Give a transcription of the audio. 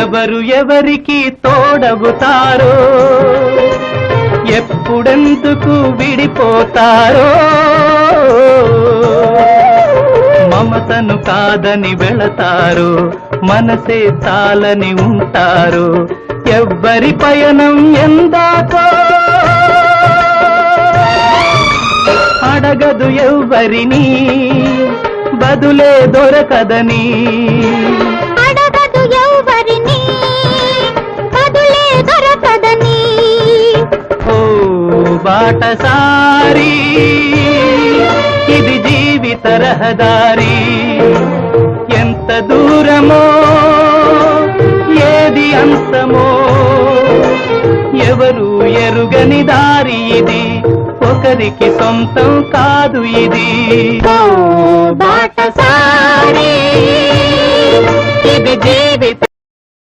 ఎవరు ఎవరికి తోడవుతారో, ఎప్పుడెందుకు విడిపోతారో, మమతను కాదని వెళతారు, మనసే తాలని ఉంటారు. ఎవ్వరి పయనం ఎందాకో అడగదు ఎవ్వరిని, బదులే దొరకదని. అడగదు ఎవ్వరిని, బదులే దొరకదని. ఓ బాటసారి, ఇది జీవిత రహదారి. ఎంత దూరమో, ఏది అంతమో, ఎవరు ఎరుగని దారి ఇది, ఒకరికి సొంతం కాదు ఇది. ఓ బాటసారి, ఇది జీవిత